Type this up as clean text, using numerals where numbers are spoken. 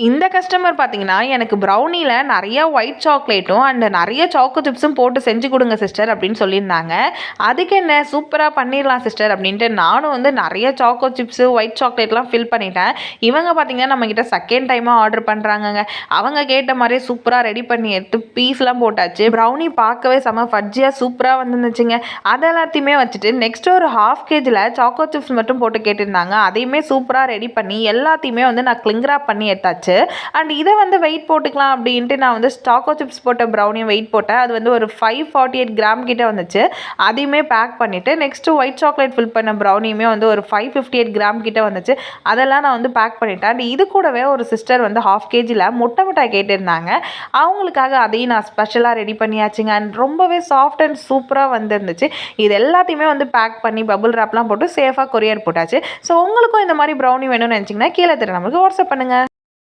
இந்த கஸ்டமர் பார்த்தீங்கன்னா, எனக்கு ப்ரௌனில நெறைய ஒயிட் சாக்லேட்டும் அண்ட் நெறைய சாக்கோ சிப்ஸும் போட்டு செஞ்சு குடுங்க சிஸ்டர் அப்படின்னு சொல்லியிருந்தாங்க. அதுக்கு என்ன சூப்பரா பண்ணிடலாம் சிஸ்டர் அப்படின்ட்டு நானும் வந்து நெறைய சாக்கோ சிப்ஸு, ஒயிட் சாக்லேட்லாம் ஃபில் பண்ணிட்டேன். இவங்க பார்த்தீங்கன்னா, நம்மகிட்ட செகண்ட் டைமா ஆர்டர் பண்றாங்கங்க. அவங்க கேட்ட மாரியே சூப்பரா ரெடி பண்ணி எடுத்து பீஸ்லாம் போட்டாச்சு. ப்ரௌனி பார்க்கவே செம ஃபட்ஜியா சூப்பரா வந்துருந்துச்சுங்க. அது எல்லாத்தையுமே வச்சுட்டு நெக்ஸ்ட் ஒரு 1/2 கேஜில சாக்கோ சிப்ஸ் மட்டும் போட்டு கேட்டிருந்தாங்க. அதையுமே சூப்பரா ரெடி பண்ணி எல்லாத்தையுமே வந்து நான் கிளிங் ராப் பண்ணி எடுத்தாச்சு. அண்ட் இதை வந்து வெயிட் போட்டுக்கலாம் அப்படின்ட்டு நான் வந்து சாக்கோ சிப்ஸ் போட்ட ப்ரௌனியும் வெயிட் போட்டேன். அது வந்து ஒரு 548 கிராம் கிட்ட வந்துச்சு. அதையுமே பேக் பண்ணிவிட்டு நெக்ஸ்ட்டு ஒயிட் சாக்லேட் ஃபில் பண்ண ப்ரௌனியுமே வந்து ஒரு 558 கிராம் கிட்ட வந்துச்சு. அதெல்லாம் நான் வந்து பேக் பண்ணிட்டேன். அண்ட் இது கூடவே ஒரு சிஸ்டர் வந்து 1/2 கேஜியில் முட்டை மிட்டாய் கேட்டிருந்தாங்க. அவங்களுக்காக அதையும் நான் ஸ்பெஷலாக ரெடி பண்ணியாச்சுங்க. அண்ட் ரொம்பவே சாஃப்ட் அண்ட் சூப்பராக வந்துருந்துச்சு. இது எல்லாத்தையுமே வந்து பேக் பண்ணி பபுள் ராப்லாம் போட்டு சேஃபாக கொரியர் போட்டாச்சு. ஸோ உங்களுக்கும் இந்த மாதிரி ப்ரௌனி வேணும்னு நினச்சிங்கன்னா கீழே தெரிய நம்மளுக்கு வாட்ஸ்அப் பண்ணுங்கள்.